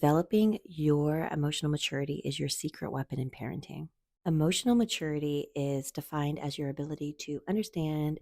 Developing your emotional maturity is your secret weapon in parenting. Emotional maturity is defined as your ability to understand,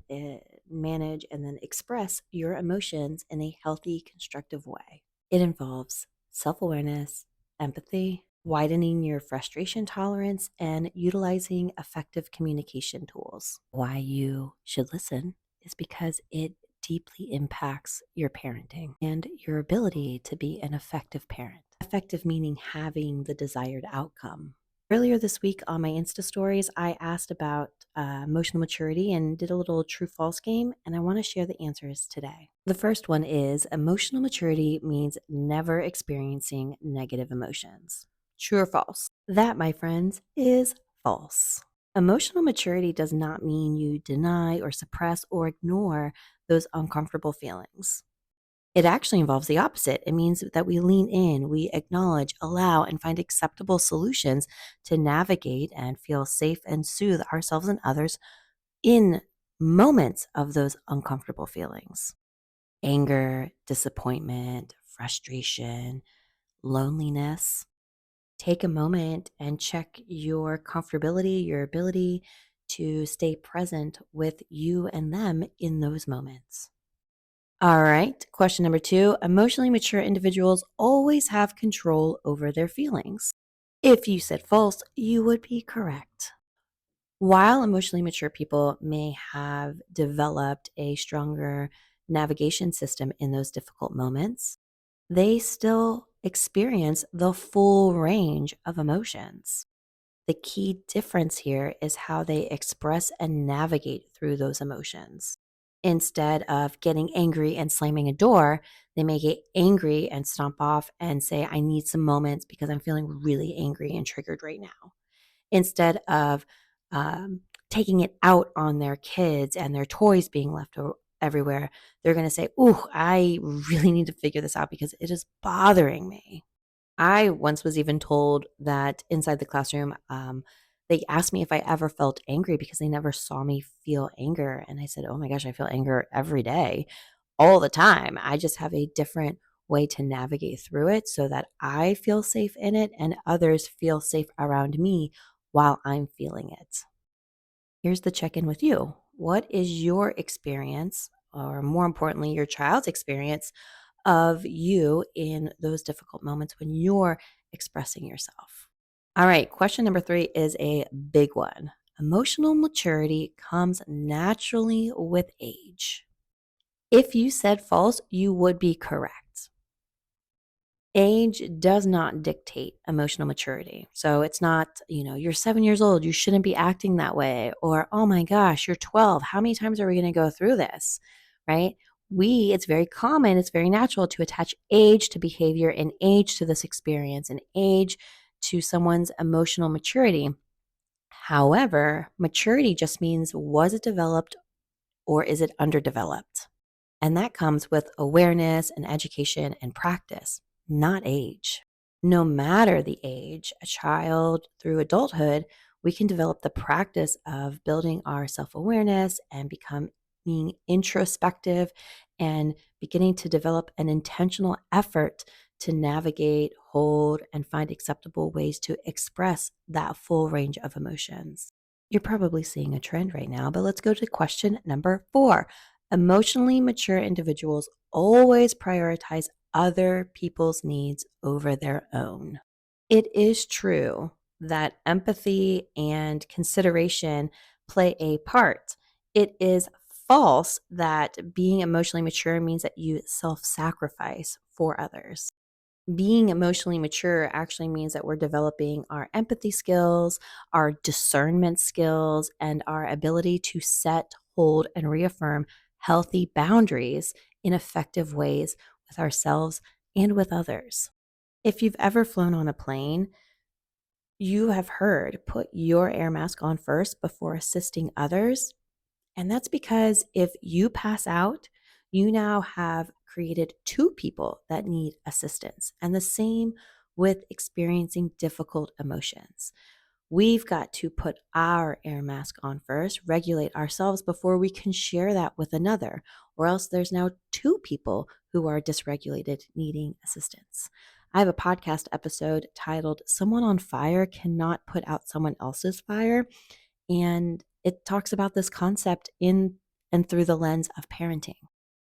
manage, and then express your emotions in a healthy, constructive way. It involves self awareness, empathy, widening your frustration tolerance, and utilizing effective communication tools. Why you should listen is because it deeply impacts your parenting and your ability to be an effective parent. Effective meaning having the desired outcome. Earlier this week on my Insta stories, I asked about emotional maturity and did a little true false game, and I want to share the answers today. The first one is emotional maturity means never experiencing negative emotions. True or false? That, my friends, is false. Emotional maturity does not mean you deny or suppress or ignore those uncomfortable feelings. It actually involves the opposite. It means that we lean in, we acknowledge, allow, and find acceptable solutions to navigate and feel safe and soothe ourselves and others in moments of those uncomfortable feelings. Anger, disappointment, frustration, loneliness. Take a moment and check your comfortability, your ability to stay present with you and them in those moments. All right. Question number two. Emotionally mature individuals always have control over their feelings. If you said false, you would be correct. While emotionally mature people may have developed a stronger navigation system in those difficult moments, they still experience the full range of emotions. The key difference here is how they express and navigate through those emotions. Instead of getting angry and slamming a door, they may get angry and stomp off and say, I need some moments because I'm feeling really angry and triggered right now. Instead of taking it out on their kids and their toys being left everywhere, they're going to say, ooh, I really need to figure this out because it is bothering me. I once was even told that inside the classroom, they asked me if I ever felt angry because they never saw me feel anger. And I said, oh my gosh, I feel anger every day, all the time. I just have a different way to navigate through it so that I feel safe in it and others feel safe around me while I'm feeling it. Here's the check in with you. What is your experience, or more importantly, your child's experience of you in those difficult moments when you're expressing yourself? All right, question number three is a big one. Emotional maturity comes naturally with age. If you said false, you would be correct. Age does not dictate emotional maturity. So it's not, you're 7 years old, you shouldn't be acting that way. Or, oh my gosh, you're 12. How many times are we going to go through this? Right? It's very common, it's very natural to attach age to behavior and age to this experience and age to someone's emotional maturity. However, maturity just means, was it developed or is it underdeveloped? And that comes with awareness and education and practice, not age. No matter the age, a child through adulthood, we can develop the practice of building our self awareness and becoming introspective and beginning to develop an intentional effort to navigate, hold, and find acceptable ways to express that full range of emotions. You're probably seeing a trend right now, but let's go to question number four. Emotionally mature individuals always prioritize other people's needs over their own. It is true that empathy and consideration play a part. It is false that being emotionally mature means that you self sacrifice for others. Being emotionally mature actually means that we're developing our empathy skills, our discernment skills, and our ability to set, hold, and reaffirm healthy boundaries in effective ways with ourselves and with others. If you've ever flown on a plane, you have heard put your air mask on first before assisting others. And that's because if you pass out, you now have created two people that need assistance. And the same with experiencing difficult emotions. We've got to put our air mask on first, regulate ourselves before we can share that with another, or else there's now two people who are dysregulated needing assistance. I have a podcast episode titled Someone on Fire Cannot Put Out Someone Else's Fire. And it talks about this concept in and through the lens of parenting.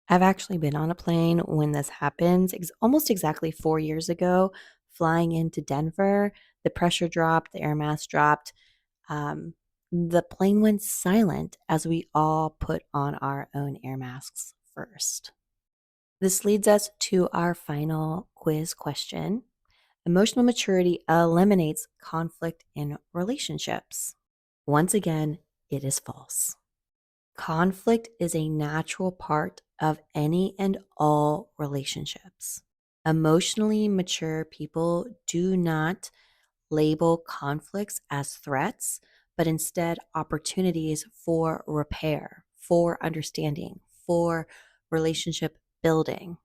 I've actually been on a plane when this happened, almost exactly 4 years ago, flying into Denver. The pressure dropped, the air mass dropped. Um, the plane went silent as we all put on our own air masks first. This leads us to our final quiz question. Emotional maturity eliminates conflict in relationships. Once again, it is false. Conflict is a natural part of any and all relationships. Emotionally mature people do not label conflicts as threats, but instead opportunities for repair, for understanding, for relationship building.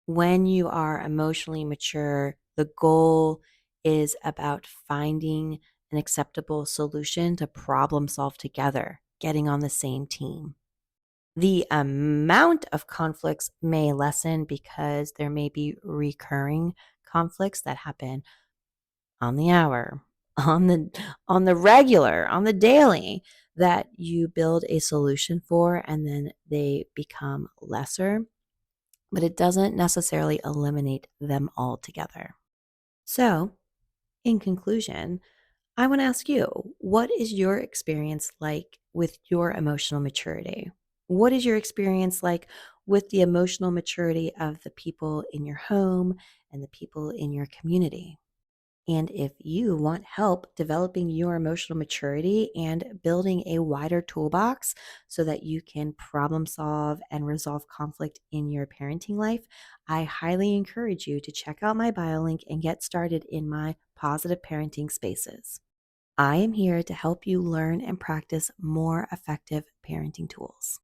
When you are emotionally mature, the goal is about finding an acceptable solution to problem solve together, getting on the same team. The amount of conflicts may lessen because there may be recurring conflicts that happen on the hour, on the regular, on the daily, that you build a solution for and then they become lesser, but it doesn't necessarily eliminate them altogether. So, in conclusion, I want to ask you, what is your experience like with your emotional maturity? What is your experience like with the emotional maturity of the people in your home and the people in your community? And if you want help developing your emotional maturity and building a wider toolbox so that you can problem solve and resolve conflict in your parenting life, I highly encourage you to check out my bio link and get started in my positive parenting spaces. I am here to help you learn and practice more effective parenting tools.